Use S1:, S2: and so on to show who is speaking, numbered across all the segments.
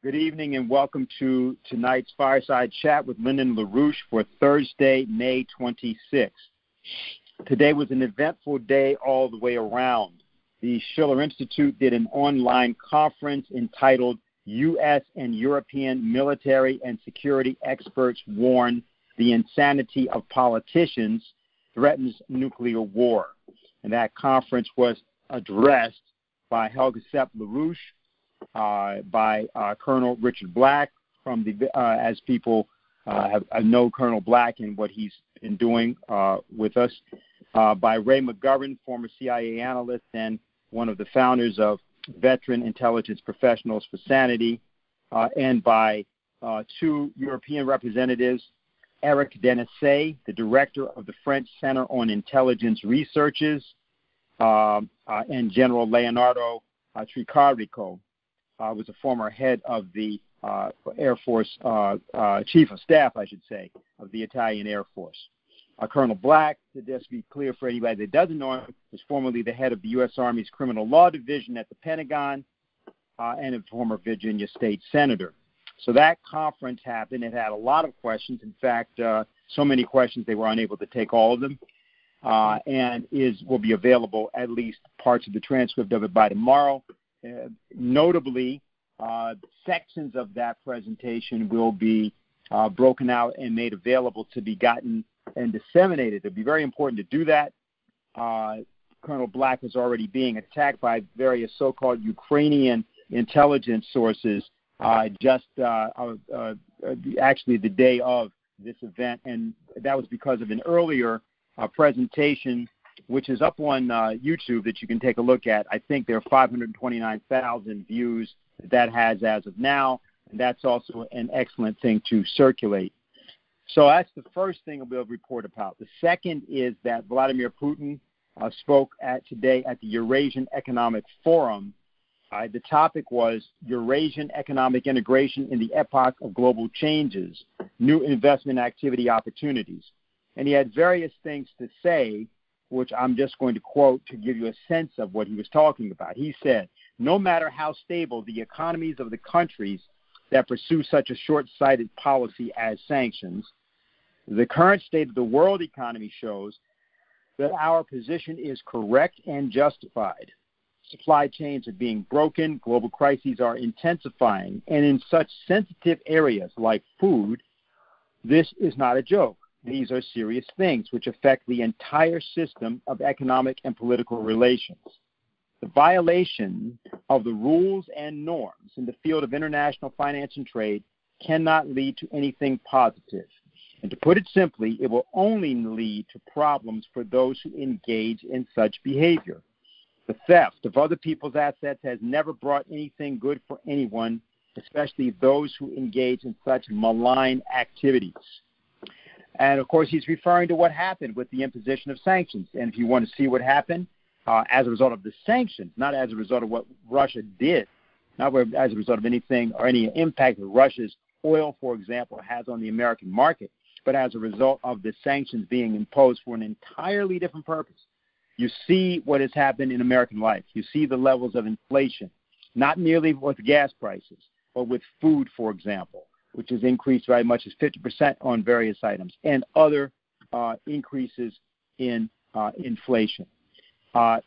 S1: Good evening and welcome to tonight's Fireside Chat with Lyndon LaRouche for Thursday, May 26th. Today was an eventful day all the way around. The Schiller Institute did an online conference entitled U.S. and European Military and Security Experts Warn the Insanity of Politicians Threatens Nuclear War. And that conference was addressed by Helga Sepp LaRouche, by Colonel Richard Black, from the as people know Colonel Black and what he's been doing with us, by Ray McGovern, former CIA analyst and one of the founders of Veteran Intelligence Professionals for Sanity, and by two European representatives, Eric Denisset, the director of the French Center on Intelligence Researches, and General Leonardo Tricarico, was a former head of the Air Force, chief of staff, I should say, of the Italian Air Force. Colonel Black, to just be clear for anybody that doesn't know him, was formerly the head of the U.S. Army's Criminal Law Division at the Pentagon, and a former Virginia state senator. So that conference happened. It had a lot of questions. In fact, so many questions they were unable to take all of them, and will be available, at least parts of the transcript of it, by tomorrow. Notably, sections of that presentation will be broken out and made available to be gotten and disseminated. It would be very important to do that. Colonel Black was already being attacked by various so-called Ukrainian intelligence sources actually the day of this event, and that was because of an earlier presentation which is up on YouTube that you can take a look at. I think there are 529,000 views that has as of now, and that's also an excellent thing to circulate. So that's the first thing we'll report about. The second is that Vladimir Putin spoke today at the Eurasian Economic Forum. The topic was Eurasian economic integration in the epoch of global changes, new investment activity opportunities. And he had various things to say, which I'm just going to quote to give you a sense of what he was talking about. He said, no matter how stable the economies of the countries that pursue such a short-sighted policy as sanctions, the current state of the world economy shows that our position is correct and justified. Supply chains are being broken, global crises are intensifying, and in such sensitive areas like food, this is not a joke. These are serious things which affect the entire system of economic and political relations. The violation of the rules and norms in the field of international finance and trade cannot lead to anything positive. And to put it simply, it will only lead to problems for those who engage in such behavior. The theft of other people's assets has never brought anything good for anyone, especially those who engage in such malign activities. And, of course, he's referring to what happened with the imposition of sanctions. And if you want to see what happened as a result of the sanctions, not as a result of what Russia did, not as a result of anything or any impact that Russia's oil, for example, has on the American market, but as a result of the sanctions being imposed for an entirely different purpose. You see what has happened in American life. You see the levels of inflation, not merely with gas prices, but with food, for example, which has increased by as much as 50% on various items, and other increases in inflation. Vladimir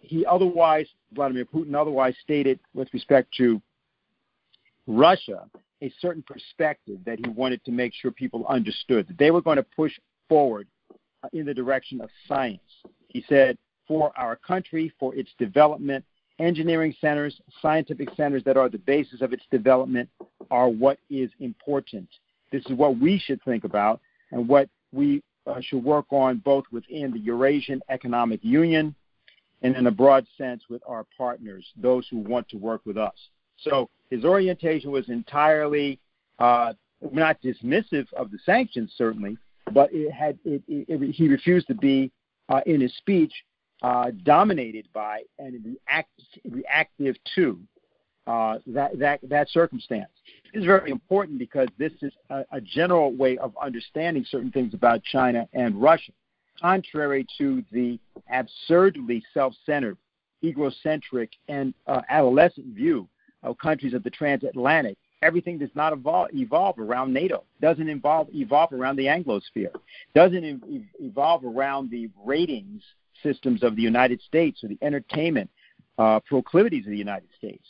S1: Putin otherwise stated with respect to Russia a certain perspective that he wanted to make sure people understood, that they were going to push forward in the direction of science. He said, for our country, for its development, engineering centers, scientific centers that are the basis of its development are what is important. This is what we should think about and what we should work on both within the Eurasian Economic Union and in a broad sense with our partners, those who want to work with us. So his orientation was entirely not dismissive of the sanctions, certainly, but he refused to be, in his speech, dominated by and reactive to that circumstance. This is very important because this is a general way of understanding certain things about China and Russia, contrary to the absurdly self-centered, egocentric, and adolescent view of countries of the transatlantic. everything does not evolve around NATO, doesn't evolve around the Anglosphere, doesn't evolve around the ratings systems of the United States or the entertainment proclivities of the United States.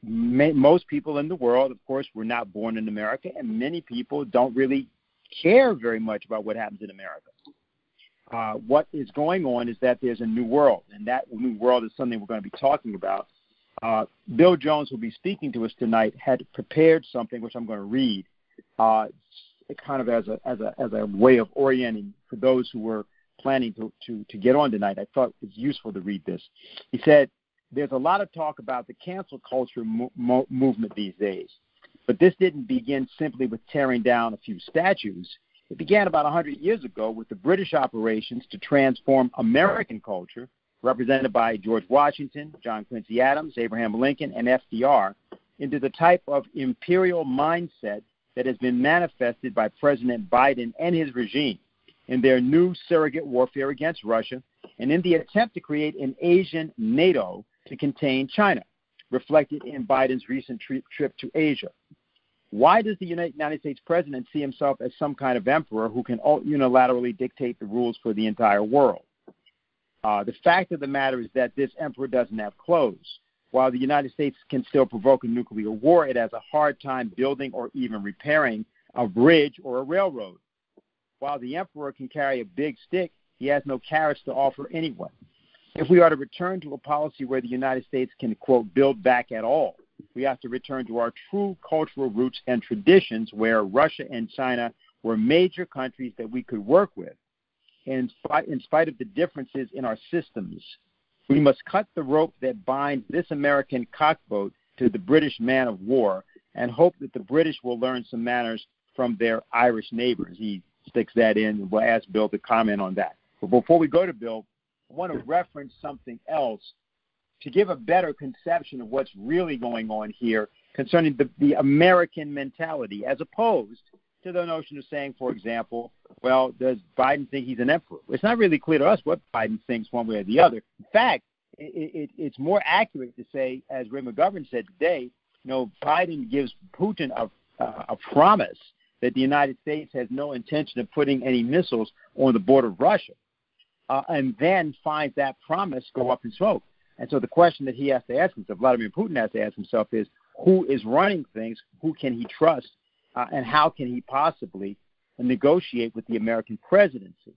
S1: Most people in the world, of course, were not born in America, and many people don't really care very much about what happens in America. What is going on is that there's a new world, and that new world is something we're going to be talking about. Bill Jones, who will be speaking to us tonight, had prepared something which I'm going to read, kind of as a way of orienting for those who were planning to get on tonight. I thought it was useful to read this. He said, "There's a lot of talk about the cancel culture movement these days, but this didn't begin simply with tearing down a few statues. It began about 100 years ago with the British operations to transform American culture, represented by George Washington, John Quincy Adams, Abraham Lincoln, and FDR, into the type of imperial mindset that has been manifested by President Biden and his regime in their new surrogate warfare against Russia and in the attempt to create an Asian NATO to contain China, reflected in Biden's recent trip to Asia. Why does the United States president see himself as some kind of emperor who can unilaterally dictate the rules for the entire world? The fact of the matter is that this emperor doesn't have clothes. While the United States can still provoke a nuclear war, it has a hard time building or even repairing a bridge or a railroad. While the emperor can carry a big stick, he has no carrots to offer anyone. If we are to return to a policy where the United States can, quote, build back at all, we have to return to our true cultural roots and traditions where Russia and China were major countries that we could work with. In spite of the differences in our systems, we must cut the rope that binds this American cockboat to the British man of war and hope that the British will learn some manners from their Irish neighbors. He sticks that in, and we'll ask Bill to comment on that. But before we go to Bill, I want to reference something else to give a better conception of what's really going on here concerning the American mentality, as opposed to the notion of saying, for example, well, does Biden think he's an emperor? It's not really clear to us what Biden thinks one way or the other. In fact, it's more accurate to say, as Ray McGovern said today, Biden gives Putin a promise that the United States has no intention of putting any missiles on the border of Russia, and then finds that promise go up in smoke. And so the question that he has to ask himself, Vladimir Putin has to ask himself, is who is running things, who can he trust, and how can he possibly negotiate with the American presidency?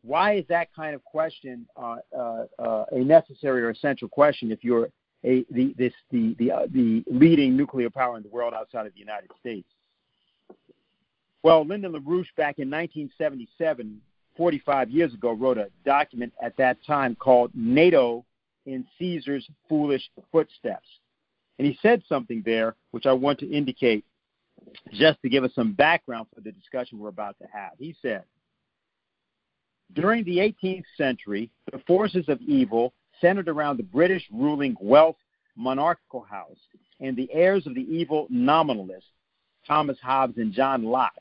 S1: Why is that kind of question a necessary or essential question if you're the leading nuclear power in the world outside of the United States? Well, Lyndon LaRouche, back in 1977, 45 years ago, wrote a document at that time called NATO in Caesar's Foolish Footsteps. And he said something there which I want to indicate just to give us some background for the discussion we're about to have. He said, during the 18th century, the forces of evil centered around the British ruling Welsh monarchical house and the heirs of the evil nominalists, Thomas Hobbes and John Locke,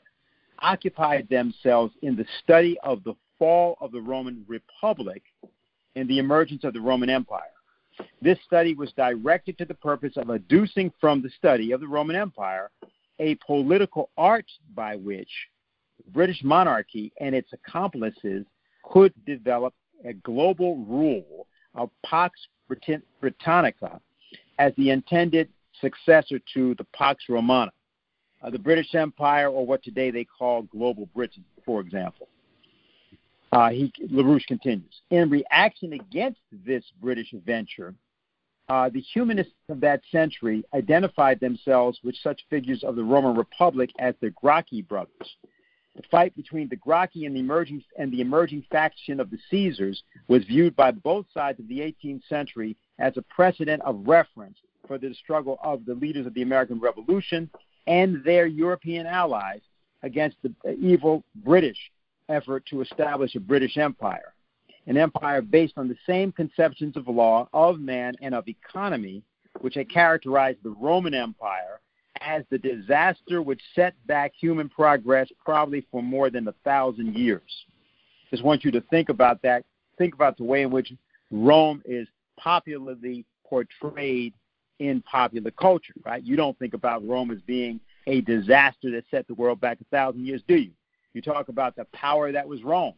S1: occupied themselves in the study of the fall of the Roman Republic and the emergence of the Roman Empire. This study was directed to the purpose of adducing from the study of the Roman Empire a political art by which the British monarchy and its accomplices could develop a global rule of Pax Britannica as the intended successor to the Pax Romana, the British Empire, or what today they call Global Britain, for example. LaRouche continues. In reaction against this British venture, the humanists of that century identified themselves with such figures of the Roman Republic as the Gracchi brothers. The fight between the Gracchi and the emerging faction of the Caesars was viewed by both sides of the 18th century as a precedent of reference for the struggle of the leaders of the American Revolution and their European allies against the evil British effort to establish a British Empire, an empire based on the same conceptions of law, of man, and of economy, which had characterized the Roman Empire as the disaster which set back human progress probably for more than 1,000 years. Just want you to think about that. Think about the way in which Rome is popularly portrayed in popular culture, right? You don't think about Rome as being a disaster that set the world back 1,000 years, do you? You talk about the power that was Rome,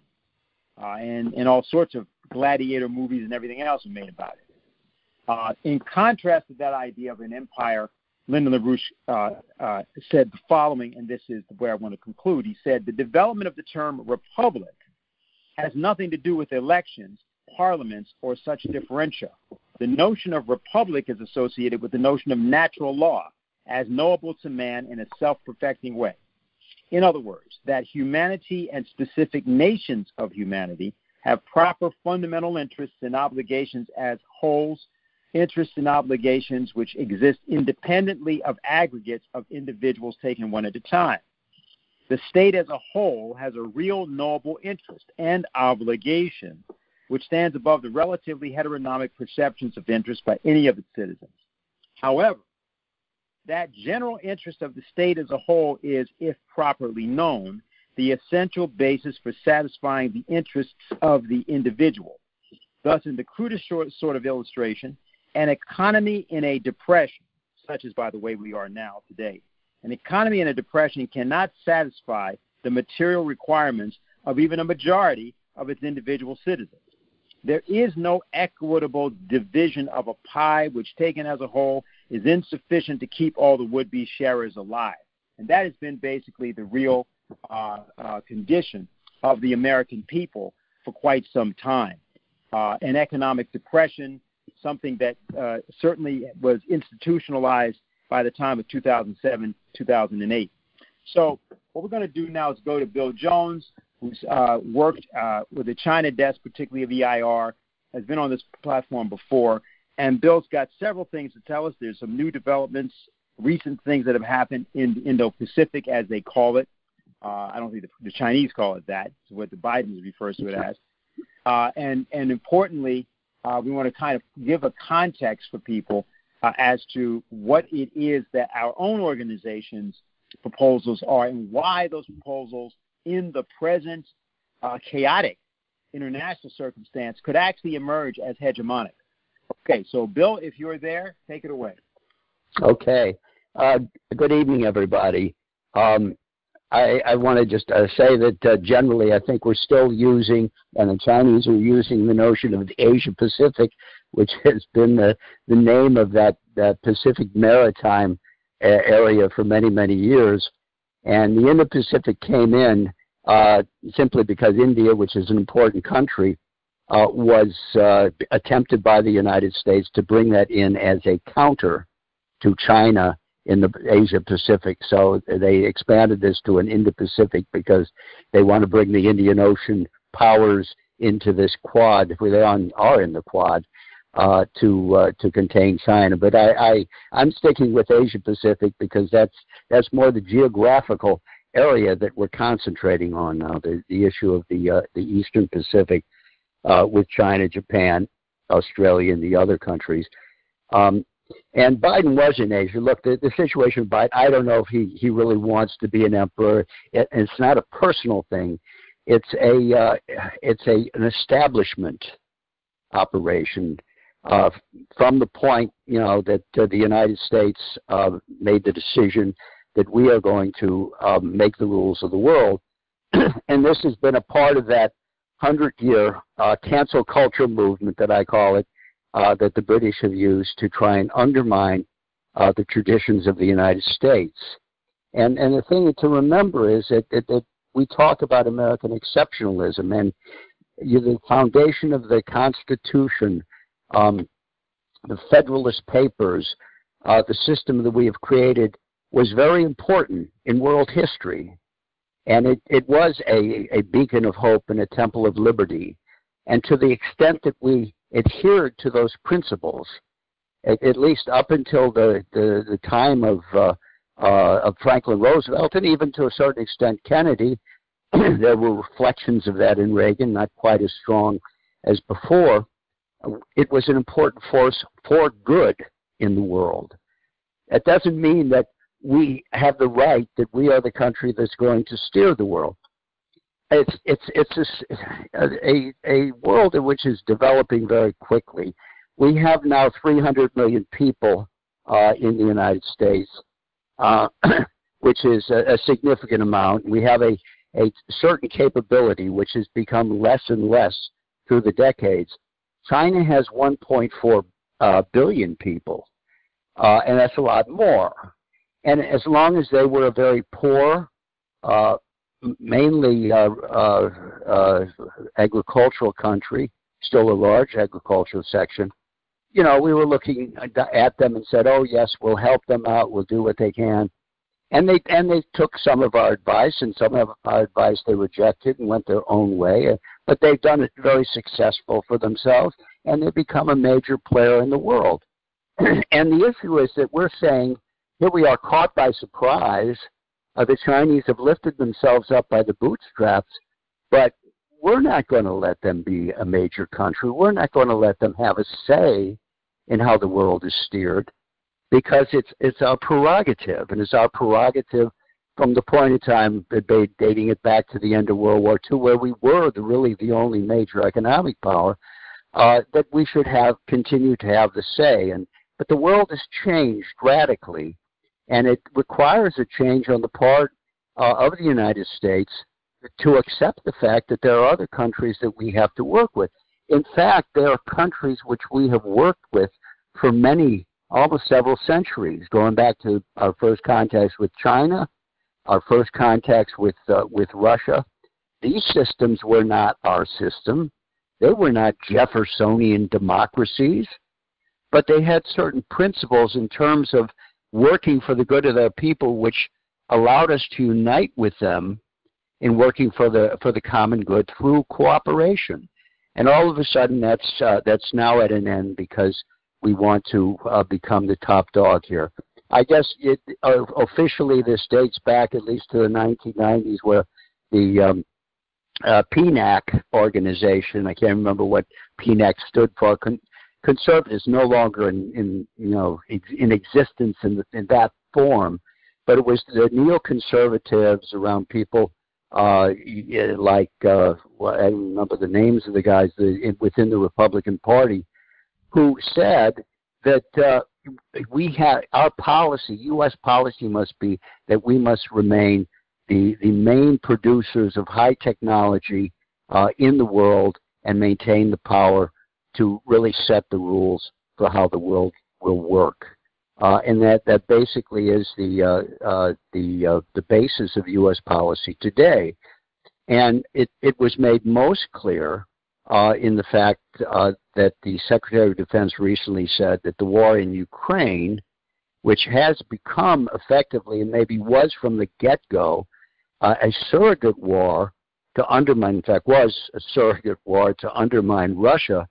S1: and all sorts of gladiator movies and everything else were made about it. In contrast to that idea of an empire, Lyndon LaRouche said the following, and this is where I want to conclude. He said, the development of the term republic has nothing to do with elections, parliaments, or such differentia. The notion of republic is associated with the notion of natural law as knowable to man in a self-perfecting way. In other words, that humanity and specific nations of humanity have proper fundamental interests and obligations as wholes, interests and obligations which exist independently of aggregates of individuals taken one at a time. The state as a whole has a real knowable interest and obligation which stands above the relatively heteronomic perceptions of interest by any of its citizens. However, that general interest of the state as a whole is, if properly known, the essential basis for satisfying the interests of the individual. Thus, in the crudest sort of illustration, an economy in a depression, such as, by the way, we are now today, an economy in a depression cannot satisfy the material requirements of even a majority of its individual citizens. There is no equitable division of a pie which, taken as a whole, is insufficient to keep all the would-be sharers alive. And that has been basically the real condition of the American people for quite some time. An economic depression, something that certainly was institutionalized by the time of 2007, 2008. So what we're going to do now is go to Bill Jones, who's worked with the China desk, particularly of EIR, has been on this platform before. And Bill's got several things to tell us. There's some new developments, recent things that have happened in the Indo-Pacific, as they call it. I don't think the Chinese call it that. It's what the Bidens refers to it as. And importantly, we want to kind of give a context for people as to what it is that our own organization's proposals are and why those proposals in the present chaotic international circumstance could actually emerge as hegemonic. Okay, so Bill, if you're there, take it away.
S2: Okay. Good evening, everybody. I want to just say that generally I think we're still using, and the Chinese are using, the notion of the Asia Pacific, which has been the name of that Pacific maritime area for many, many years. And the Indo-Pacific came in simply because India, which is an important country, was attempted by the United States to bring that in as a counter to China in the Asia Pacific. So they expanded this to an Indo-Pacific because they want to bring the Indian Ocean powers into this quad, where they are in the quad, to contain China. But I'm sticking with Asia Pacific because that's more the geographical area that we're concentrating on now, the issue of the Eastern Pacific with China, Japan, Australia, and the other countries. And Biden was in Asia. Look, the situation with Biden, I don't know if he really wants to be an emperor. It's not a personal thing. It's an establishment operation from the point, that the United States made the decision that we are going to make the rules of the world. And this has been a part of that 100-year cancel culture movement that I call it, that the British have used to try and undermine the traditions of the United States. And the thing to remember is that we talk about American exceptionalism, and the foundation of the Constitution, the Federalist Papers, the system that we have created was very important in world history. And it was a beacon of hope and a temple of liberty. And to the extent that we adhered to those principles, at least up until the time of Franklin Roosevelt, and even to a certain extent Kennedy, there were reflections of that in Reagan, not quite as strong as before. It was an important force for good in the world. That doesn't mean that we have the right, that we are the country that's going to steer the world. It's a world in which is developing very quickly. We have now 300 million people in the United States, which is a significant amount. We have a certain capability which has become less and less through the decades. China has 1.4 billion people, and that's a lot more. And as long as they were a very poor, mainly agricultural country, still a large agricultural section, we were looking at them and said, oh, yes, we'll help them out, we'll do what they can. And they took some of our advice, and some of our advice they rejected and went their own way. But they've done it very successful for themselves, and they've become a major player in the world. And the issue is that we're saying, here we are caught by surprise. The Chinese have lifted themselves up by the bootstraps, but we're not going to let them be a major country. We're not going to let them have a say in how the world is steered, because it's our prerogative, and it's our prerogative from the point in time, dating it back to the end of World War II, where we were really the only major economic power, that we should continue to have the say. But the world has changed radically, and it requires a change on the part of the United States to accept the fact that there are other countries that we have to work with. In fact, there are countries which we have worked with for almost several centuries, going back to our first contacts with China, our first contacts with Russia. These systems were not our system. They were not Jeffersonian democracies, but they had certain principles in terms of working for the good of their people, which allowed us to unite with them in working for the common good through cooperation. And all of a sudden, that's now at an end because we want to become the top dog here. I guess officially this dates back at least to the 1990s, where the PNAC organization, I can't remember what PNAC stood for, conservatives, no longer in existence in that form, but it was the neoconservatives around people like I remember the names of the guys within the Republican Party, who said that our policy, U.S. policy, must be that we must remain the main producers of high technology in the world and maintain the power to really set the rules for how the world will work. And that basically is the basis of U.S. policy today. And it was made most clear in the fact that the Secretary of Defense recently said that the war in Ukraine, which has become effectively, and maybe was from the get-go, a surrogate war to undermine, in fact, was a surrogate war to undermine Russia,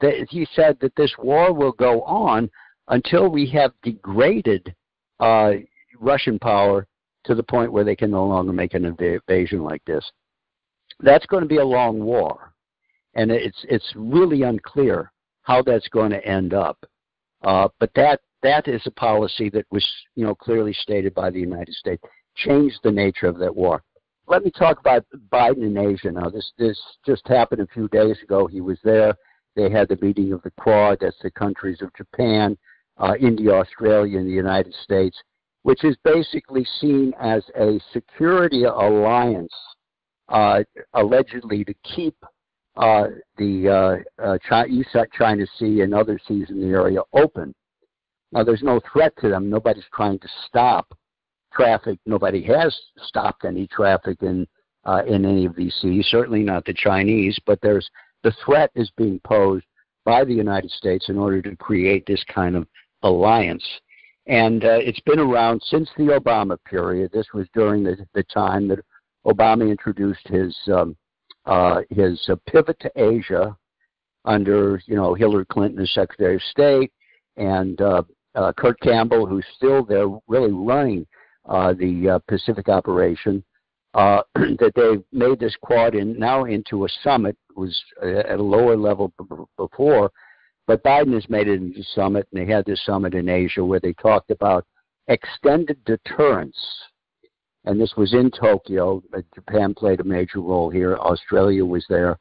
S2: he said that this war will go on until we have degraded Russian power to the point where they can no longer make an invasion like this. That's going to be a long war, and it's really unclear how that's going to end up. But that is a policy that was clearly stated by the United States, changed the nature of that war. Let me talk about Biden in Asia now. This just happened a few days ago. He was there. They had the meeting of the Quad, that's the countries of Japan, India, Australia, and the United States, which is basically seen as a security alliance, allegedly to keep the East China Sea and other seas in the area open. Now, there's no threat to them. Nobody's trying to stop traffic. Nobody has stopped any traffic in any of these seas, certainly not the Chinese, but the threat is being posed by the United States in order to create this kind of alliance. And it's been around since the Obama period. This was during the time that Obama introduced his pivot to Asia under Hillary Clinton as Secretary of State, and Kurt Campbell, who's still there really running the Pacific operation, that they've made this Quad now into a summit. It was at a lower level before, but Biden has made it into a summit, and they had this summit in Asia where they talked about extended deterrence. And this was in Tokyo. Japan played a major role here. Australia was there,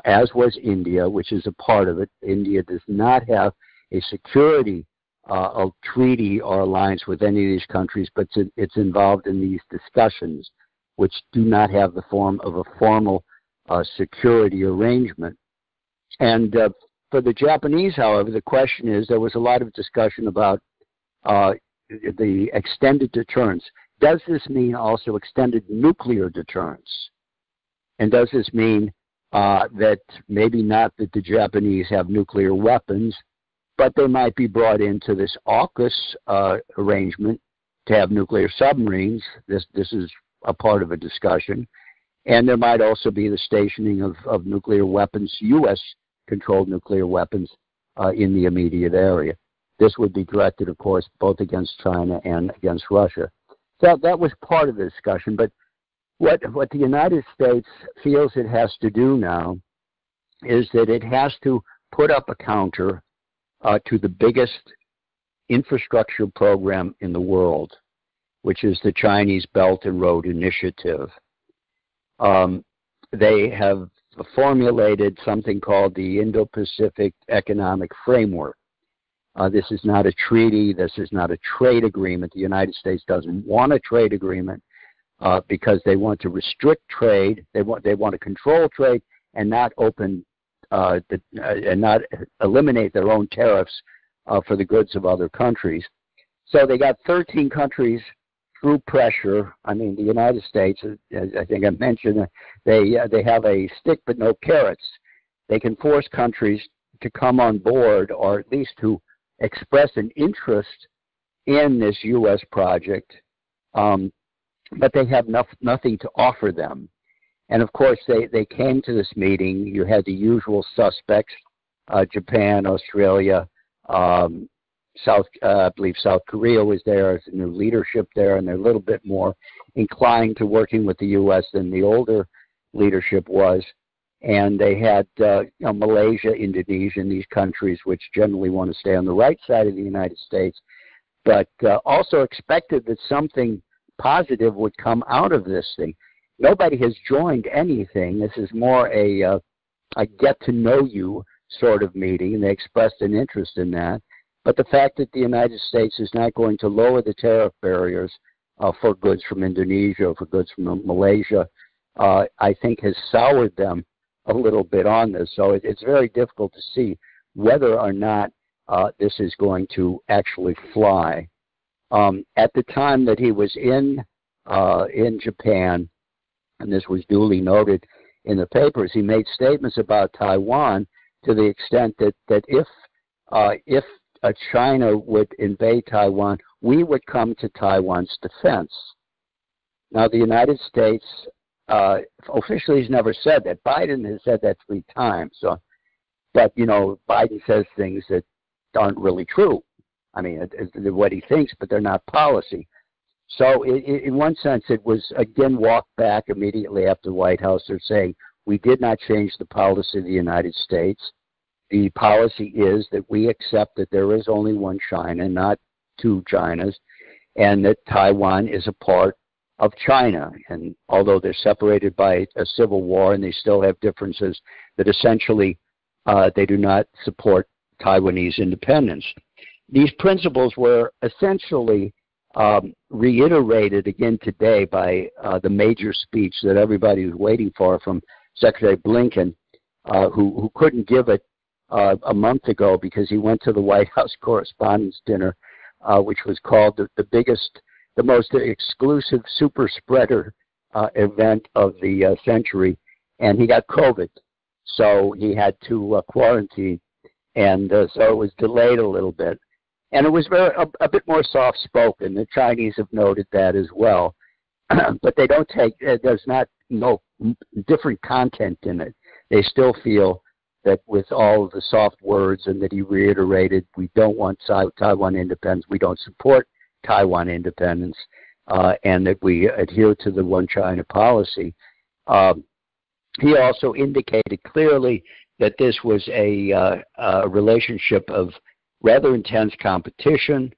S2: as was India, which is a part of it. India does not have a security a treaty or alliance with any of these countries, but it's involved in these discussions, which do not have the form of a formal security arrangement. And for the Japanese, however, the question is, there was a lot of discussion about the extended deterrence. Does this mean also extended nuclear deterrence? And does this mean that maybe not that the Japanese have nuclear weapons, but they might be brought into this AUKUS arrangement to have nuclear submarines? This is a part of a discussion. And there might also be the stationing of nuclear weapons, U.S.-controlled nuclear weapons in the immediate area. This would be directed, of course, both against China and against Russia. So that was part of the discussion. But what the United States feels it has to do now is that it has to put up a counter to the biggest infrastructure program in the world, which is the Chinese Belt and Road Initiative. They have formulated something called the Indo-Pacific Economic Framework. This is not a treaty. This is not a trade agreement. The United States doesn't want a trade agreement because they want to restrict trade. They want to control trade and not open and not eliminate their own tariffs for the goods of other countries. So they got 13 countries through pressure. I mean, the United States, as I think I mentioned, they have a stick but no carrots. They can force countries to come on board, or at least to express an interest in this U.S. project, but they have nothing to offer them. And of course, they came to this meeting. You had the usual suspects, Japan, Australia, I believe South Korea was there as a new leadership there, and they're a little bit more inclined to working with the U.S. than the older leadership was. And they had Malaysia, Indonesia, and these countries which generally want to stay on the right side of the United States, but also expected that something positive would come out of this thing. Nobody has joined anything. This is more a get-to-know-you sort of meeting, and they expressed an interest in that. But the fact that the United States is not going to lower the tariff barriers for goods from Indonesia or for goods from Malaysia, I think has soured them a little bit on this. So it's very difficult to see whether or not this is going to actually fly. At the time that he was in Japan, and this was duly noted in the papers, he made statements about Taiwan to the extent that if China would invade Taiwan, we would come to Taiwan's defense. Now, the United States officially has never said that. Biden has said that 3 times. So, but, Biden says things that aren't really true. I mean, it's what he thinks, but they're not policy. So in one sense, it was, again, walked back immediately after the White House. They're saying, we did not change the policy of the United States. The policy is that we accept that there is only one China, not 2 Chinas, and that Taiwan is a part of China. And although they're separated by a civil war and they still have differences, that essentially they do not support Taiwanese independence. These principles were essentially reiterated again today by the major speech that everybody was waiting for from Secretary Blinken, who couldn't give it a month ago because he went to the White House Correspondents' Dinner, which was called the most exclusive super spreader event of the century, and he got COVID, so he had to quarantine, and so it was delayed a little bit. And it was a bit more soft-spoken. The Chinese have noted that as well. But they don't there's no different content in it. They still feel that with all of the soft words, and that he reiterated, we don't want Taiwan independence, we don't support Taiwan independence, and that we adhere to the one China policy. He also indicated clearly that this was a relationship of rather intense competition,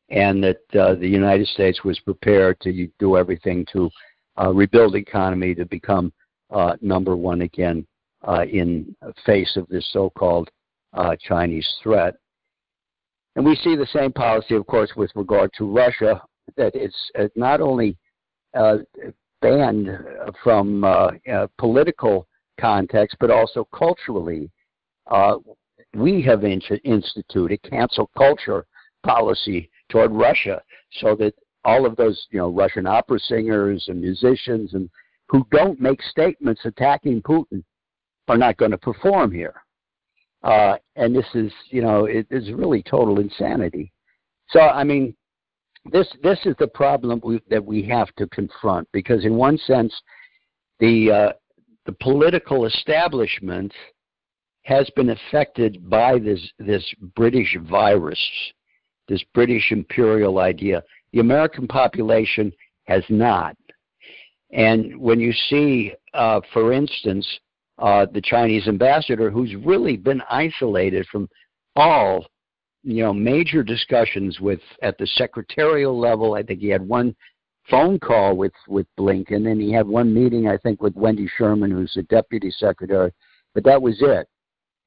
S2: and that the United States was prepared to do everything to rebuild the economy to become number one again in face of this so-called Chinese threat. And we see the same policy, of course, with regard to Russia, that it's not only banned from political context, but also culturally. We have instituted cancel culture policy toward Russia, so that all of those, Russian opera singers and musicians and who don't make statements attacking Putin are not going to perform here. And this is, it is really total insanity. So, I mean, this is the problem that we have to confront, because in one sense, the political establishment has been affected by this British virus, this British imperial idea. The American population has not. And when you see, for instance, the Chinese ambassador, who's really been isolated from all, major discussions at the secretarial level. I think he had one phone call with Blinken, and he had one meeting, I think, with Wendy Sherman, who's the deputy secretary, but that was it.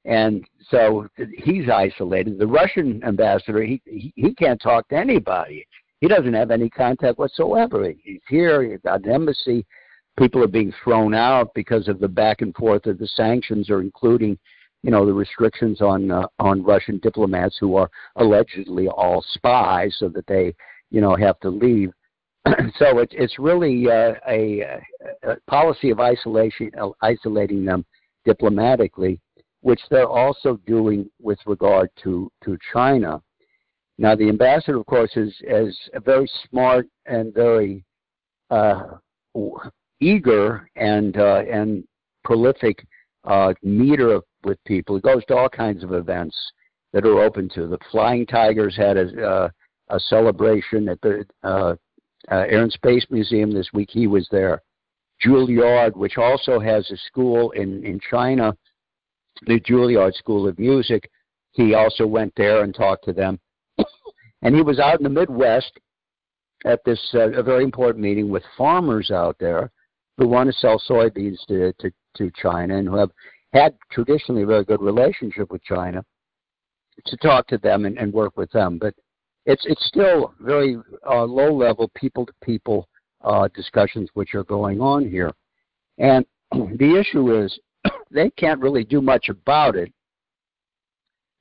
S2: And so he's isolated. The Russian ambassador, he can't talk to anybody. He doesn't have any contact whatsoever. He's here, he's got an embassy. People are being thrown out because of the back and forth of the sanctions, or including, the restrictions on Russian diplomats who are allegedly all spies, so that they, have to leave. So it's really a policy of isolating them diplomatically, which they're also doing with regard to China. Now, the ambassador, of course, is a very smart and very eager and prolific meter with people. He goes to all kinds of events that are open to. The Flying Tigers had a celebration at the Air and Space Museum this week. He was there. Juilliard, which also has a school in China, the Juilliard School of Music, he also went there and talked to them. And he was out in the Midwest at this a very important meeting with farmers out there who want to sell soybeans to China, and who have had traditionally a very good relationship with China, to talk to them and work with them. But it's still very low-level, people-to-people discussions which are going on here. And the issue is they can't really do much about it,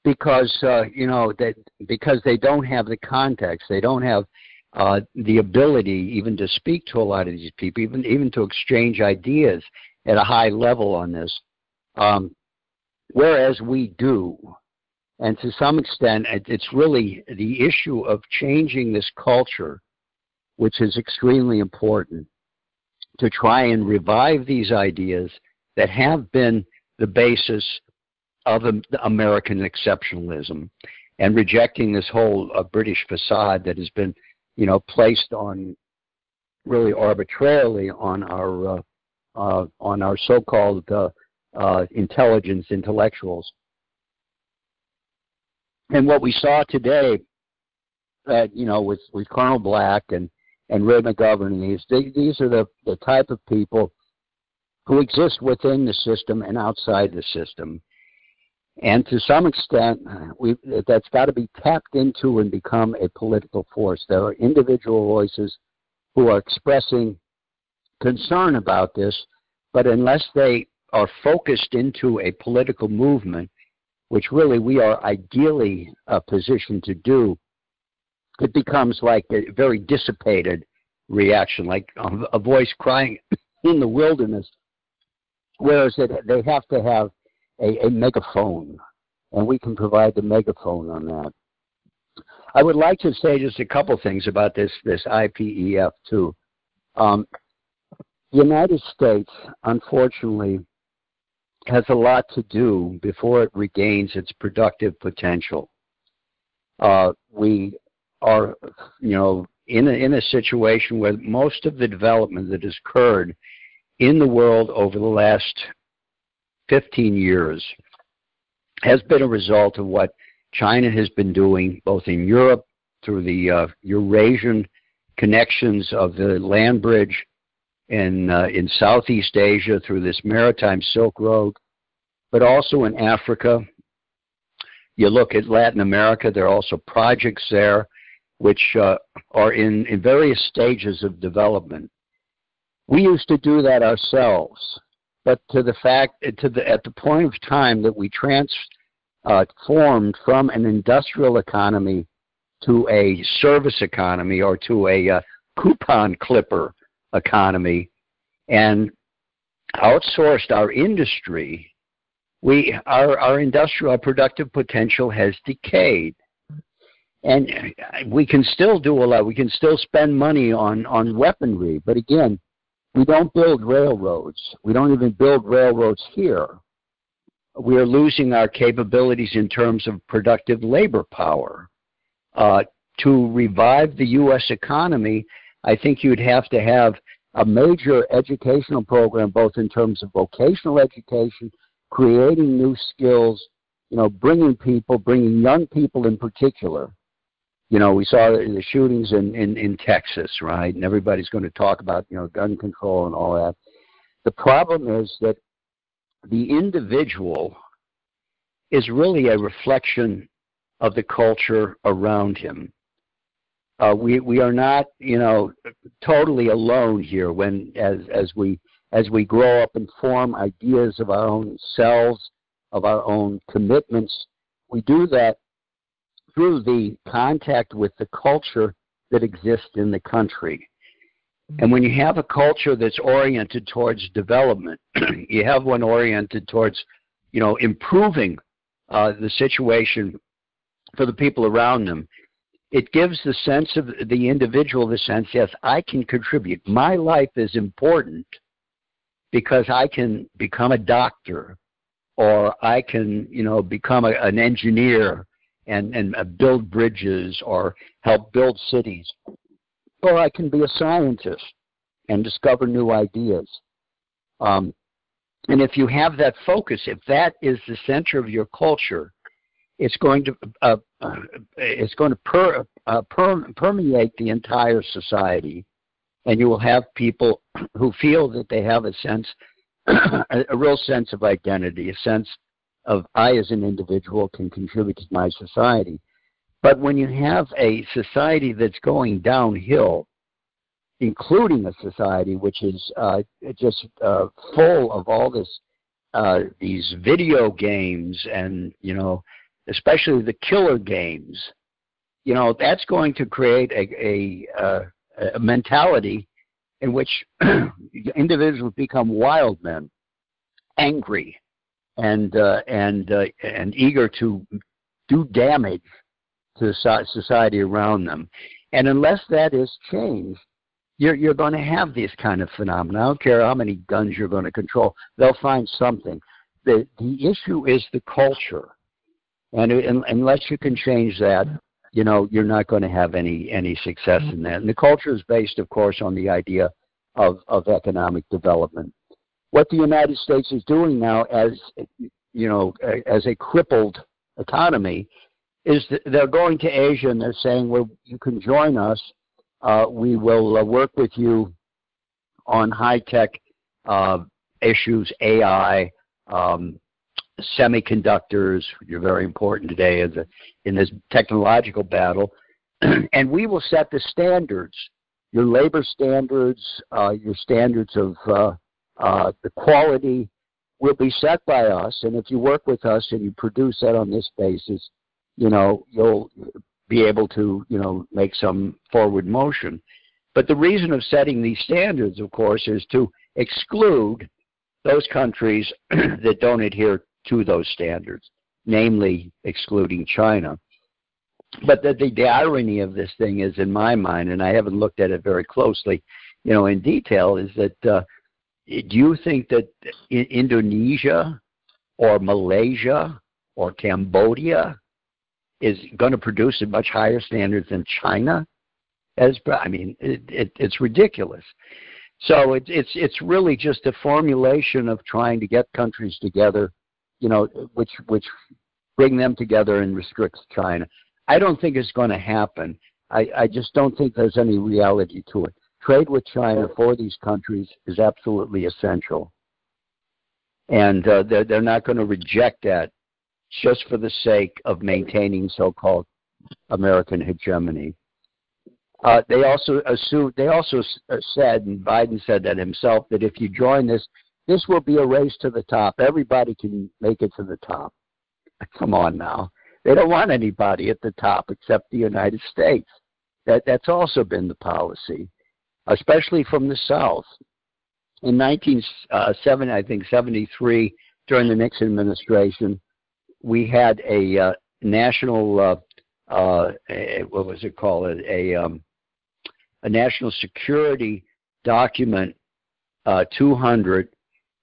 S2: because because they don't have the context, they don't have the ability even to speak to a lot of these people, even to exchange ideas at a high level on this, whereas we do. And to some extent, it's really the issue of changing this culture, which is extremely important, to try and revive these ideas that have been the basis of American exceptionalism, and rejecting this whole British facade that has been, placed on really arbitrarily on our so-called intelligence intellectuals. And what we saw today, with Colonel Black and Ray McGovern, these are the type of people who exist within the system and outside the system. And to some extent, that's got to be tapped into and become a political force. There are individual voices who are expressing concern about this, but unless they are focused into a political movement, which really we are ideally positioned to do, it becomes like a very dissipated reaction, like a voice crying in the wilderness, whereas they have to have a megaphone, and we can provide the megaphone on that. I would like to say just a couple things about this IPEF too. The United States, unfortunately, has a lot to do before it regains its productive potential. We are, in a situation where most of the development that has occurred in the world over the last 15 years has been a result of what China has been doing both in Europe through the Eurasian connections of the land bridge, in Southeast Asia through this maritime Silk Road, but also in Africa, You look at Latin America, there are also projects there which are in various stages of development. We used to do that ourselves, but at the point of time that we transformed from an industrial economy to a service economy or to a coupon clipper economy and outsourced our industry, our industrial productive potential has decayed. And we can still do a lot. We can still spend money on weaponry. But again, we don't build railroads. We don't even build railroads here. We are losing our capabilities in terms of productive labor power. To revive the U.S. economy, I think you'd have to have a major educational program, both in terms of vocational education, creating new skills, bringing young people in particular. We saw the shootings in Texas, right? And everybody's going to talk about, gun control and all that. The problem is that the individual is really a reflection of the culture around him. We are not, totally alone here as we grow up and form ideas of our own selves, of our own commitments. We do that through the contact with the culture that exists in the country. And when you have a culture that's oriented towards development, you have one oriented towards, improving the situation for the people around them, it gives the sense of the individual the sense, yes, I can contribute. My life is important because I can become a doctor, or I can, become an engineer and build bridges or help build cities. Or I can be a scientist and discover new ideas. And if you have that focus, if that is the center of your culture, it's going to permeate the entire society, and you will have people who feel that they have a sense, a real sense of identity, a sense of I as an individual can contribute to my society. But when you have a society that's going downhill, including a society which is just full of all these video games and, especially the killer games, that's going to create a mentality in which individuals become wild men, angry, and eager to do damage to society around them. And unless that is changed, you're going to have these kind of phenomena. I don't care how many guns you're going to control. They'll find something. The issue is the culture. And unless you can change that, you're not going to have any success in that. And the culture is based, of course, on the idea of economic development. What the United States is doing now, as a crippled economy, is that they're going to Asia and they're saying, well, you can join us. We will work with you on high-tech issues, AI, semiconductors. You're very important today in this technological battle. And we will set the standards, your labor standards, your standards of the quality will be set by us. And if you work with us and you produce that on this basis, you'll be able to, make some forward motion. But the reason of setting these standards, of course, is to exclude those countries that don't adhere to those standards, namely excluding China. But the irony of this thing is, in my mind, and I haven't looked at it very closely, in detail, is that do you think that Indonesia or Malaysia or Cambodia is going to produce at much higher standards than China? It's ridiculous. So it's really just a formulation of trying to get countries together, which bring them together and restricts China. I don't think it's going to happen. I just don't think there's any reality to it. Trade with China for these countries is absolutely essential. And they're not going to reject that just for the sake of maintaining so-called American hegemony. They also said, and Biden said that himself, that if you join this will be a race to the top. Everybody can make it to the top. Come on now. They don't want anybody at the top except the United States. That's also been the policy, especially from the South. In 1973, during the Nixon administration, we had a national, what was it called? A national security document, 200,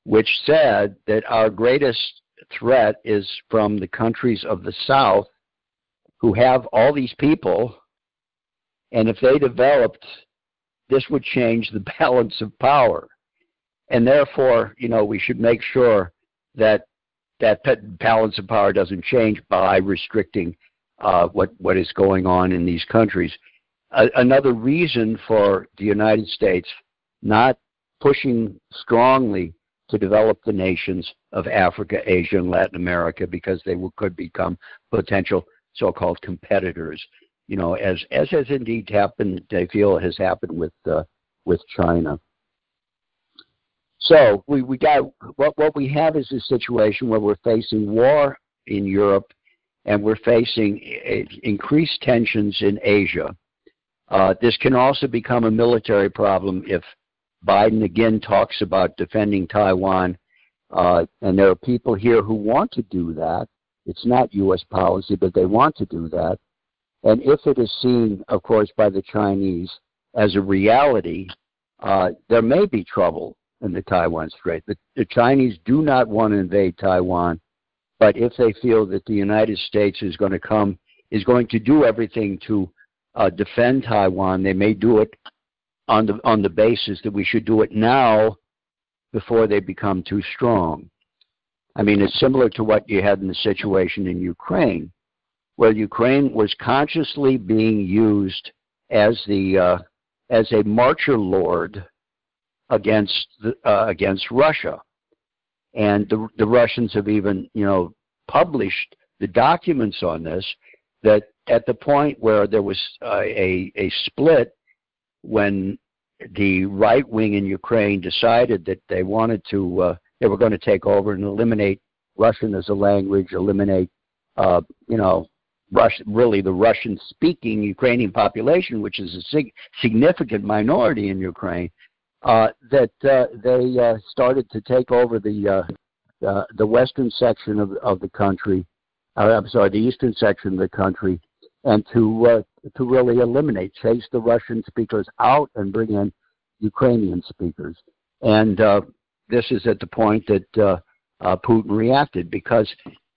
S2: which said that our greatest threat is from the countries of the South, who have all these people, and if they developed, this would change the balance of power. And therefore, we should make sure that balance of power doesn't change by restricting what is going on in these countries. Another reason for the United States not pushing strongly to develop the nations of Africa, Asia, and Latin America, because they could become potential so-called competitors, as has indeed happened, I feel has happened with China. So we got what we have is a situation where we're facing war in Europe, and we're facing increased tensions in Asia. This can also become a military problem if Biden again talks about defending Taiwan, and there are people here who want to do that. It's not U.S. policy, but they want to do that. And if it is seen, of course, by the Chinese as a reality, there may be trouble in the Taiwan Strait. The Chinese do not want to invade Taiwan, but if they feel that the United States is going to do everything to defend Taiwan, they may do it on the basis that we should do it now before they become too strong. I mean, it's similar to what you had in the situation in Ukraine, where Ukraine was consciously being used as a marcher lord against Russia, and the Russians have even published the documents on this. That at the point where there was a split, when the right wing in Ukraine decided that they wanted to, they were going to take over and eliminate Russian as a language, eliminate, really the Russian-speaking Ukrainian population, which is a significant minority in Ukraine, that they started to take over the western section of the country. The eastern section of the country, and to really chase the Russian speakers out and bring in Ukrainian speakers. And this is at the point that Putin reacted, because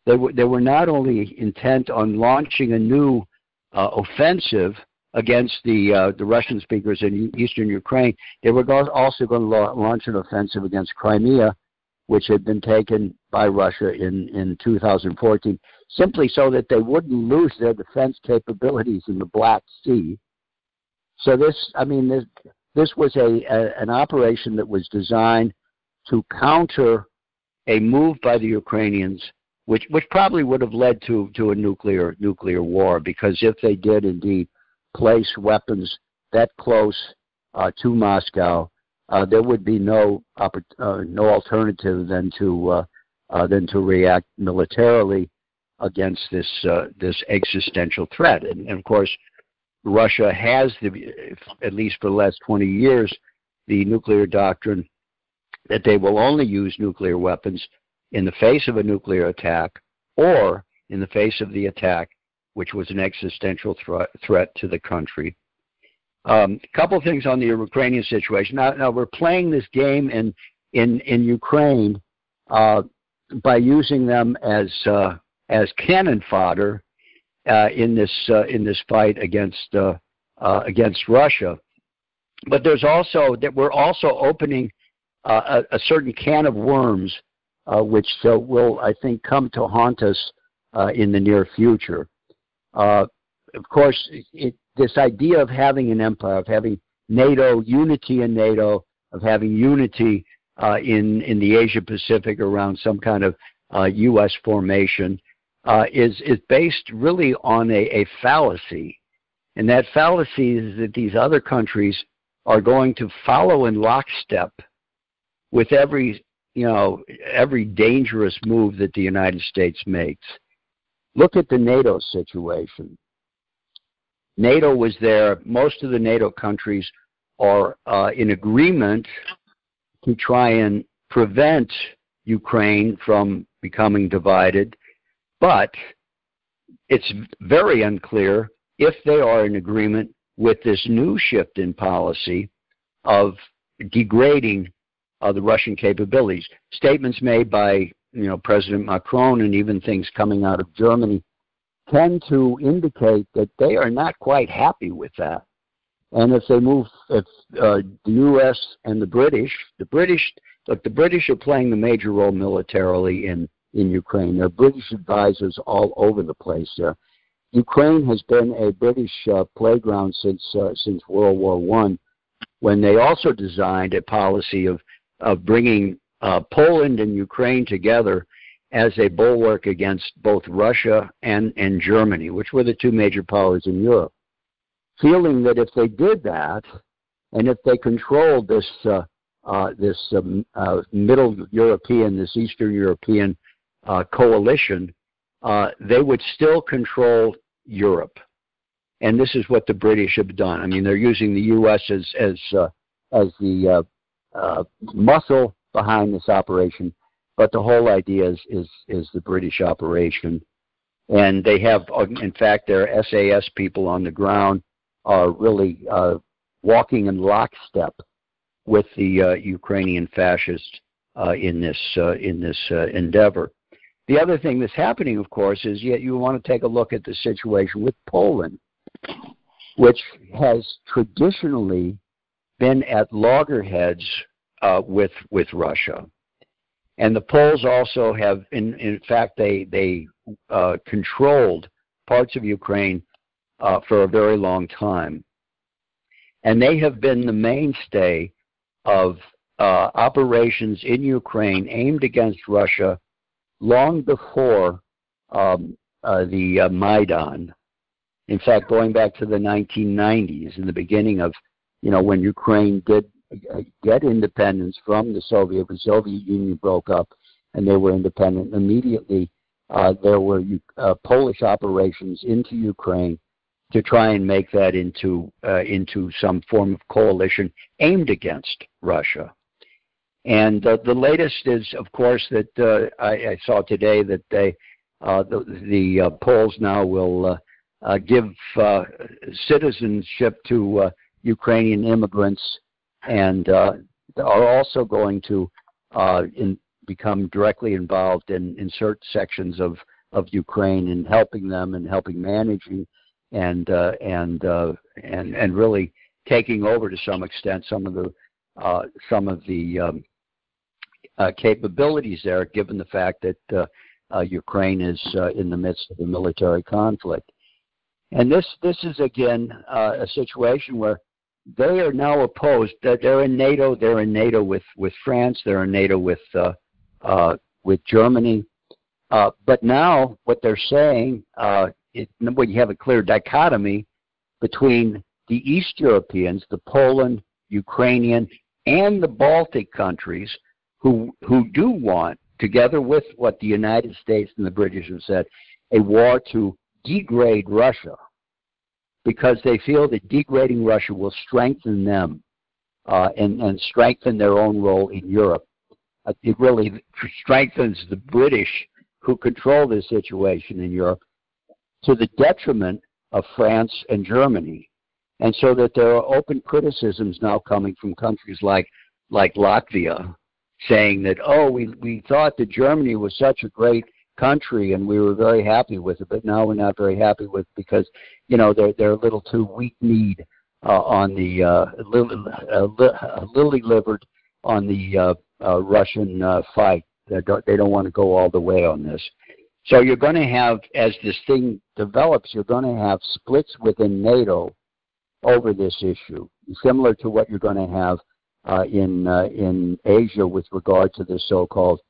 S2: they were not only intent on launching a new offensive against the Russian speakers in eastern Ukraine, they were also going to launch an offensive against Crimea, which had been taken by Russia in 2014, simply so that they wouldn't lose their defense capabilities in the Black Sea. So this was an operation that was designed to counter a move by the Ukrainians, which probably would have led to a nuclear war, because if they did indeed place weapons that close to Moscow, there would be no alternative than to react militarily against this existential threat. And of course, Russia has, at least for the last 20 years, the nuclear doctrine that they will only use nuclear weapons in the face of a nuclear attack, or in the face of the attack, which was an existential threat to the country. A couple of things on the Ukrainian situation. Now we're playing this game in Ukraine by using them as cannon fodder in this fight against Russia. But there's also that we're also opening a certain can of worms, which will, I think, come to haunt us in the near future. Of course, this idea of having an empire, of having NATO, unity in NATO, of having unity in the Asia Pacific around some kind of U.S. formation, is based really on a fallacy. And that fallacy is that these other countries are going to follow in lockstep with every dangerous move that the United States makes. Look at the NATO situation. NATO was there. Most of the NATO countries are in agreement to try and prevent Ukraine from becoming divided, but it's very unclear if they are in agreement with this new shift in policy of degrading the Russian capabilities. Statements made by President Macron and even things coming out of Germany tend to indicate that they are not quite happy with that. And if the U.S. and the British are playing the major role militarily in Ukraine. There are British advisors all over the place there. Ukraine has been a British playground since World War I, when they also designed a policy of bringing Poland and Ukraine together as a bulwark against both Russia and Germany, which were the two major powers in Europe. Feeling that if they did that, and if they controlled this Middle European, this Eastern European coalition, they would still control Europe. And this is what the British have done. I mean, they're using the U.S. as the muscle behind this operation, but the whole idea is the British operation. And they have, in fact, their SAS people on the ground are really walking in lockstep with the Ukrainian fascists in this endeavor. The other thing that's happening, of course, is you want to take a look at the situation with Poland, which has traditionally been at loggerheads with Russia. And the Poles also have, in fact, they controlled parts of Ukraine for a very long time. And they have been the mainstay of operations in Ukraine aimed against Russia long before the Maidan. In fact, going back to the 1990s, in the beginning of, when Ukraine did get independence from the Soviet Union broke up and they were independent. Immediately, there were Polish operations into Ukraine to try and make that into some form of coalition aimed against Russia. And the latest is, of course, that I saw today that the Poles now will give citizenship to Ukrainian immigrants, and are also going to become directly involved in certain sections of Ukraine and helping them and helping managing and really taking over to some extent some of the capabilities there, given the fact that Ukraine is in the midst of a military conflict. And this is again a situation where they are now opposed. They're in NATO. They're in NATO with France. They're in NATO with Germany. But now what they're saying, when you have a clear dichotomy between the East Europeans, the Poland, Ukrainian, and the Baltic countries, who do want, together with what the United States and the British have said, a war to degrade Russia, because they feel that degrading Russia will strengthen them and strengthen their own role in Europe. It really strengthens the British, who control this situation in Europe, to the detriment of France and Germany. And so that there are open criticisms now coming from countries like Latvia, saying that, we thought that Germany was such a great country and we were very happy with it, but now we're not very happy with it because, they're a little too weak-kneed on the lily-livered on the Russian fight. They don't want to go all the way on this. So you're going to have, as this thing develops, you're going to have splits within NATO over this issue, similar to what you're going to have in Asia with regard to the so-called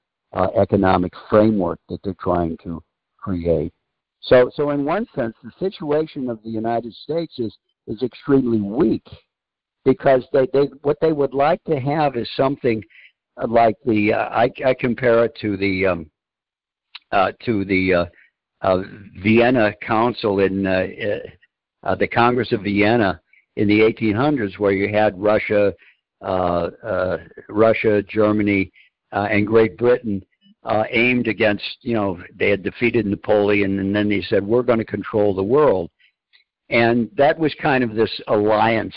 S2: economic framework that they're trying to create. So in one sense, the situation of the United States is extremely weak, because what they would like to have is something like I compare it to the Vienna Council in the Congress of Vienna in the 1800s, where you had Russia, Germany, and Great Britain aimed against, they had defeated Napoleon, and then they said, we're going to control the world. And that was kind of this alliance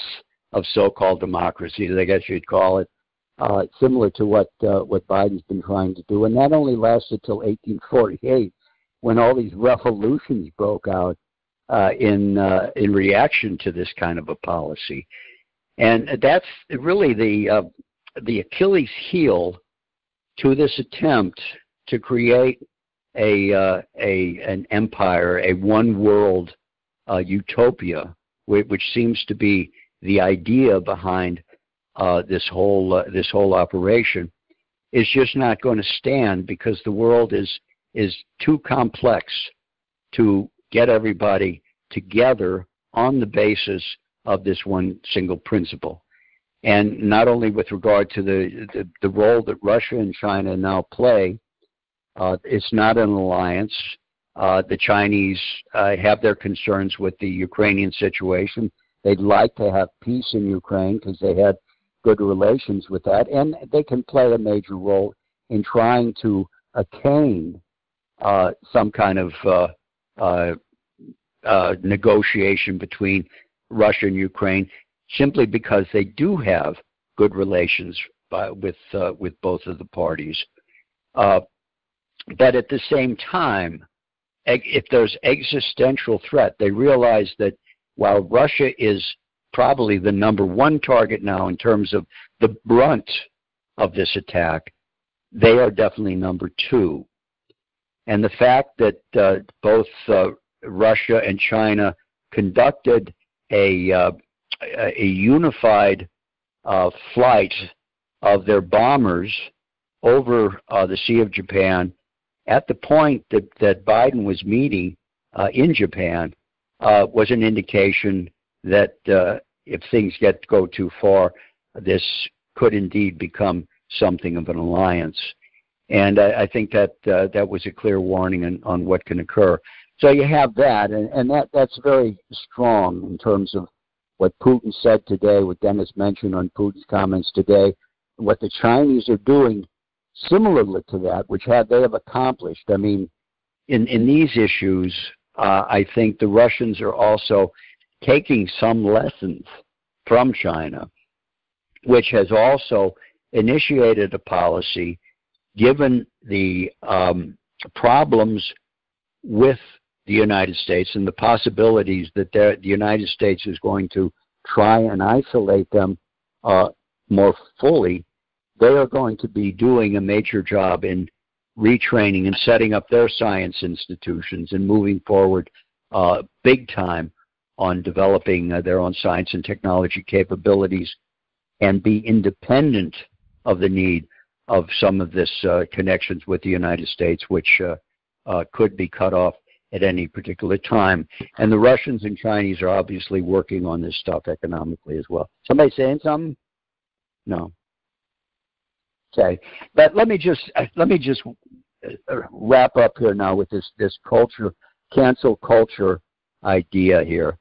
S2: of so-called democracies, I guess you'd call it, similar to what Biden's been trying to do. And that only lasted till 1848, when all these revolutions broke out in reaction to this kind of a policy. And that's really the Achilles heel to this attempt to create an empire, a one world utopia, which seems to be the idea behind this whole operation, is just not going to stand, because the world is too complex to get everybody together on the basis of this one single principle. And not only with regard to the role that Russia and China now play, it's not an alliance. The Chinese have their concerns with the Ukrainian situation. They'd like to have peace in Ukraine because they had good relations with that, and they can play a major role in trying to attain some kind of negotiation between Russia and Ukraine, simply because they do have good relations with both of the parties. But at the same time, if there's existential threat, they realize that while Russia is probably the number one target now in terms of the brunt of this attack, they are definitely number two. And the fact that both Russia and China conducted a unified flight of their bombers over the Sea of Japan at the point that Biden was meeting in Japan was an indication that if things go too far, this could indeed become something of an alliance. And I think that was a clear warning on what can occur. So you have that, and that's very strong in terms of what Putin said today, what Dennis mentioned on Putin's comments today, what the Chinese are doing similarly to that, which they have accomplished. I mean, in these issues, I think the Russians are also taking some lessons from China, which has also initiated a policy, given the problems with the United States and the possibilities that the United States is going to try and isolate them more fully. They are going to be doing a major job in retraining and setting up their science institutions and moving forward big time on developing their own science and technology capabilities, and be independent of the need of some of this connections with the United States, which could be cut off at any particular time. And the Russians and Chinese are obviously working on this stuff economically as well. Somebody saying something? No. Okay, but let me just wrap up here now with this cancel culture idea here.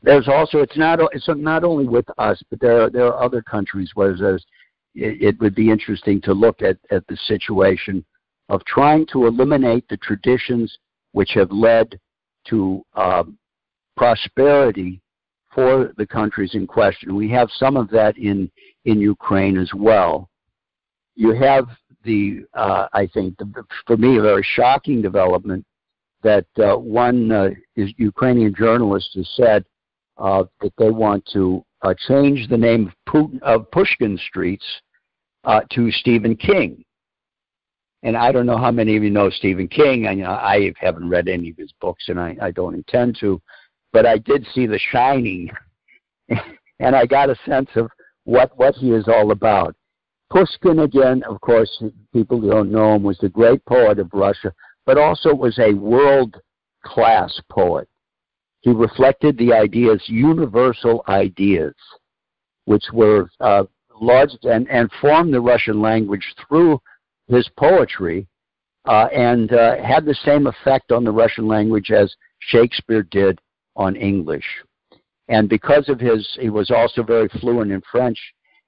S2: There's also it's not only with us, but there are other countries where it would be interesting to look at the situation of trying to eliminate the traditions which have led to prosperity for the countries in question. We have some of that in Ukraine as well. You have I think, for me, a very shocking development that one Ukrainian journalist has said that they want to change the name of Pushkin Streets to Stephen King. And I don't know how many of you know Stephen King. I haven't read any of his books, and I don't intend to. But I did see The Shining, and I got a sense of what he is all about. Pushkin, again, of course, people who don't know him, was the great poet of Russia, but also was a world-class poet. He reflected the ideas, universal ideas, which were large and formed the Russian language through his poetry, and had the same effect on the Russian language as Shakespeare did on English. And because of he was also very fluent in French,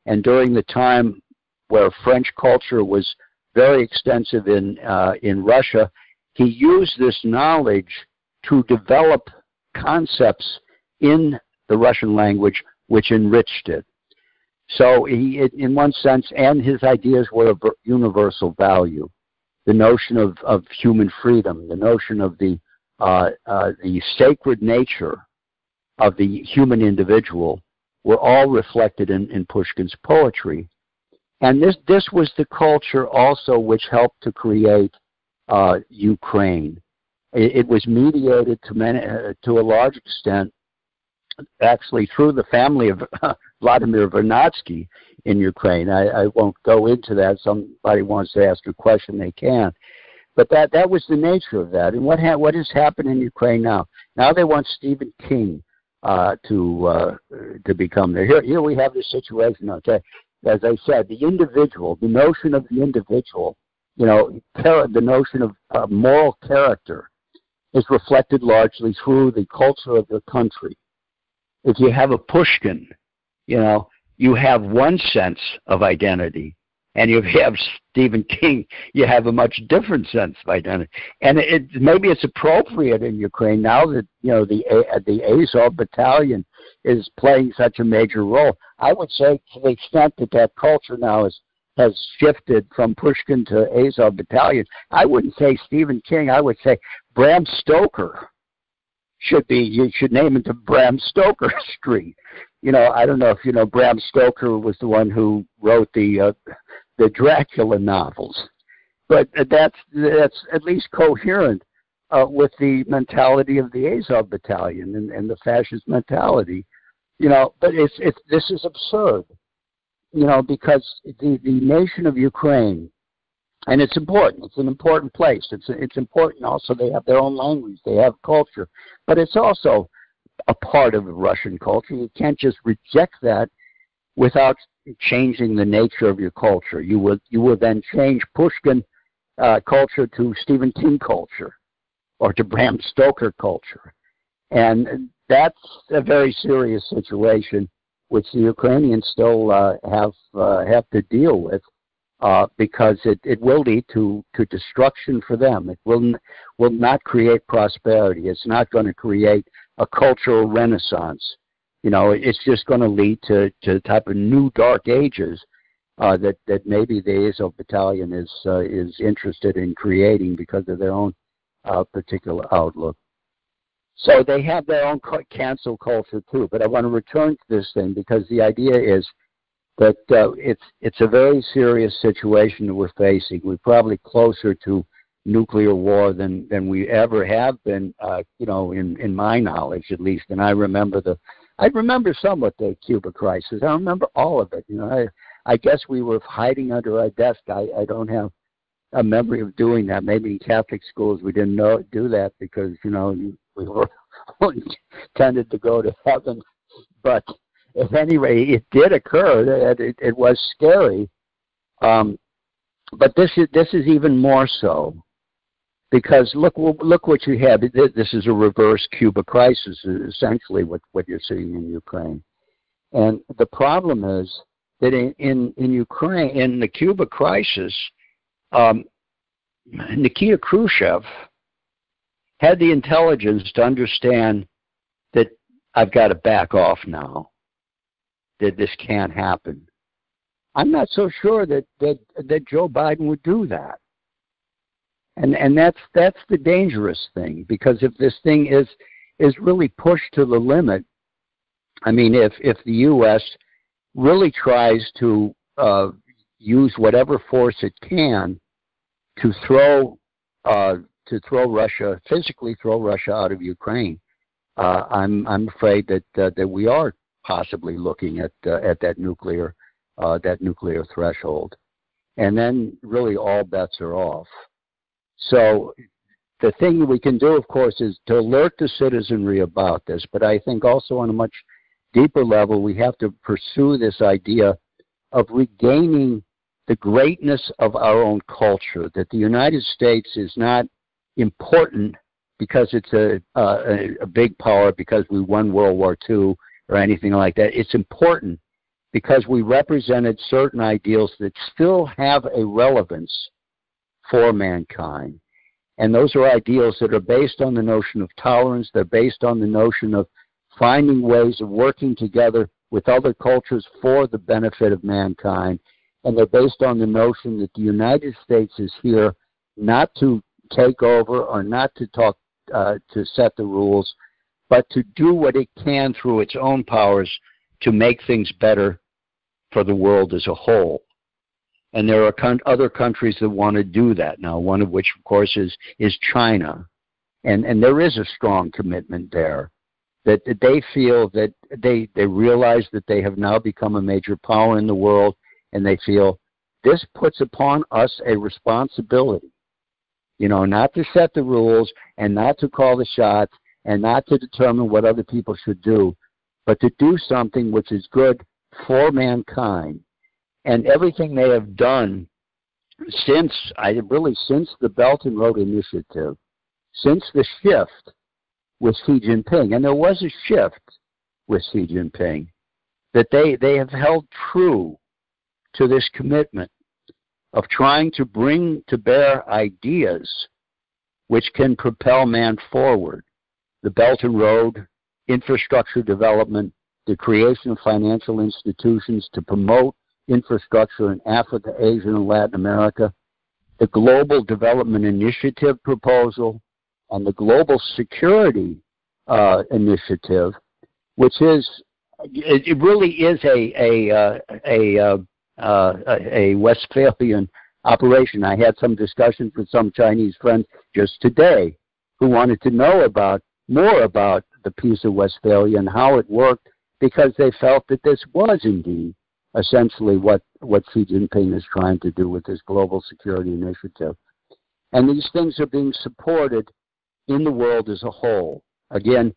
S2: and during the time where French culture was very extensive in Russia, he used this knowledge to develop concepts in the Russian language which enriched it. So he, in one sense, and his ideas were of universal value. The notion of human freedom, the notion of the sacred nature of the human individual were all reflected in Pushkin's poetry. And this was the culture also which helped to create Ukraine. It was mediated to a large extent, actually, through the family of Vladimir Vernadsky in Ukraine. I won't go into that. Somebody wants to ask a question, they can. But that was the nature of that. And what has happened in Ukraine now? Now they want Stephen King to become there. Here we have the situation. Okay, as I said, the individual, the notion of the individual, the notion of moral character is reflected largely through the culture of the country. If you have a Pushkin, you have one sense of identity, and if you have Stephen King, you have a much different sense of identity. And maybe it's appropriate in Ukraine now that the Azov battalion is playing such a major role. I would say, to the extent that culture now has shifted from Pushkin to Azov battalion, I wouldn't say Stephen King. I would say Bram Stoker. You should name it to Bram Stoker Street. I don't know if you know, Bram Stoker was the one who wrote the Dracula novels, but that's at least coherent with the mentality of the Azov battalion and the fascist mentality. But this is absurd, because the nation of Ukraine, and it's important. It's an important place. It's important also. They have their own language. They have culture. But it's also a part of the Russian culture. You can't just reject that without changing the nature of your culture. You will then change Pushkin culture to Stephen King culture or to Bram Stoker culture. And that's a very serious situation which the Ukrainians still have to deal with. Because it will lead to destruction for them. It will not create prosperity. It's not going to create a cultural renaissance. It's just going to lead to the type of new dark ages that maybe the Azov battalion is interested in creating because of their own particular outlook. So they have their own cancel culture too. But I want to return to this thing because the idea is that it's a very serious situation that we're facing. We're probably closer to nuclear war than we ever have been, in my knowledge at least. And I remember somewhat the Cuba crisis. I don't remember all of it. I guess we were hiding under our desk. I don't have a memory of doing that. Maybe in Catholic schools we didn't do that because we were tended to go to heaven, but. At any rate, it did occur. It was scary, but this is even more so because look what you have. This is a reverse Cuba crisis, essentially what you're seeing in Ukraine, and the problem is that in Ukraine, in the Cuba crisis, Nikita Khrushchev had the intelligence to understand that I've got to back off now. That this can't happen. I'm not so sure that Joe Biden would do that. And that's the dangerous thing, because if this thing is really pushed to the limit, I mean, if the U.S. really tries to use whatever force it can to throw Russia, physically throw Russia out of Ukraine, I'm afraid that we are possibly looking at that nuclear threshold, and then really all bets are off. So the thing we can do, of course, is to alert the citizenry about this. But I think also on a much deeper level, we have to pursue this idea of regaining the greatness of our own culture, that the United States is not important because it's a big power, because we won World War II or anything like that. It's important because we represented certain ideals that still have a relevance for mankind. And those are ideals that are based on the notion of tolerance. They're based on the notion of finding ways of working together with other cultures for the benefit of mankind. And they're based on the notion that the United States is here not to take over or not to talk to set the rules, but to do what it can through its own powers to make things better for the world as a whole. And there are other countries that want to do that now, one of which, of course, is China. And there is a strong commitment there, that they feel that they realize that they have now become a major power in the world, and they feel this puts upon us a responsibility, not to set the rules and not to call the shots and not to determine what other people should do, but to do something which is good for mankind. And everything they have done since the Belt and Road Initiative, since the shift with Xi Jinping, and there was a shift with Xi Jinping, that they have held true to this commitment of trying to bring to bear ideas which can propel man forward. The Belt and Road, infrastructure development, the creation of financial institutions to promote infrastructure in Africa, Asia, and Latin America, the Global Development Initiative proposal, and the Global Security Initiative, which it really is a Westphalian operation. I had some discussions with some Chinese friends just today who wanted to know more about the Peace of Westphalia and how it worked, because they felt that this was indeed essentially what Xi Jinping is trying to do with this global security initiative. And these things are being supported in the world as a whole. Again,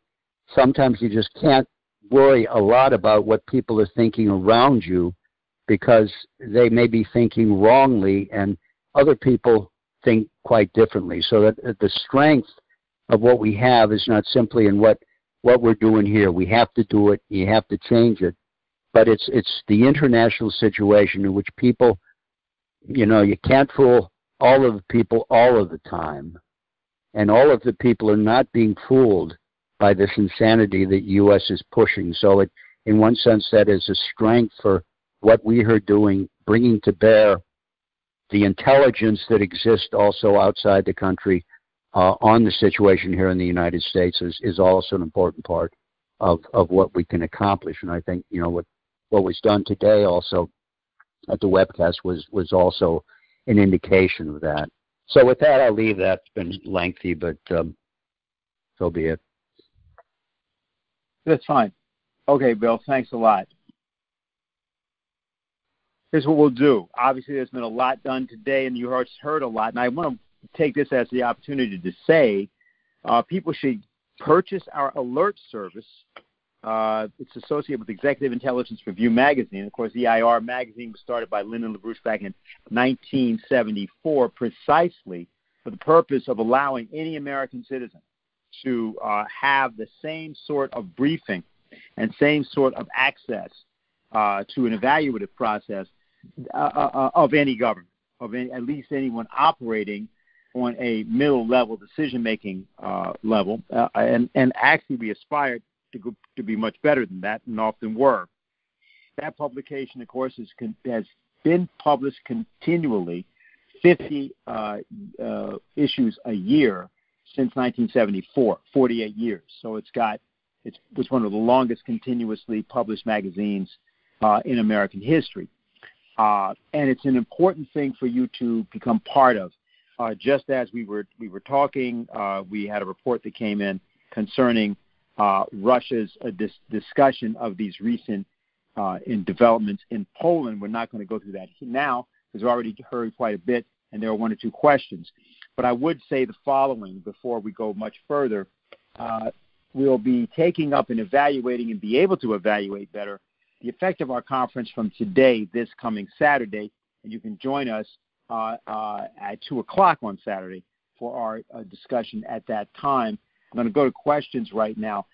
S2: sometimes you just can't worry a lot about what people are thinking around you, because they may be thinking wrongly and other people think quite differently. So that the strength of what we have is not simply in what we're doing here. We have to do it. You have to change it. But it's the international situation in which people, you can't fool all of the people all of the time. And all of the people are not being fooled by this insanity that U.S. is pushing. So in one sense, that is a strength for what we are doing, bringing to bear the intelligence that exists also outside the country on the situation here in the United States is also an important part of what we can accomplish. And I think, what was done today also at the webcast was also an indication of that. So with that, I'll leave that. It's been lengthy, but so be it.
S1: That's fine. Okay, Bill, thanks a lot. Here's what we'll do. Obviously, there's been a lot done today, and you heard a lot. And I want to take this as the opportunity to say people should purchase our alert service. It's associated with Executive Intelligence Review magazine. Of course, EIR magazine was started by Lyndon LaBrouche back in 1974 precisely for the purpose of allowing any American citizen to have the same sort of briefing and same sort of access to an evaluative process of any government, at least anyone operating on a middle-level decision-making level. And actually, we aspired to be much better than that, and often were. That publication, of course, has been published continually, 50 issues a year since 1974, 48 years. So it's one of the longest continuously published magazines in American history. And it's an important thing for you to become part of. Just as we were talking, we had a report that came in concerning Russia's discussion of these recent developments in Poland. We're not going to go through that now because we've already heard quite a bit, and there are one or two questions. But I would say the following before we go much further. We'll be taking up and evaluating and be able to evaluate better the effect of our conference from today, this coming Saturday, and you can join us at 2 o'clock on Saturday for our discussion at that time. I'm going to go to questions right now.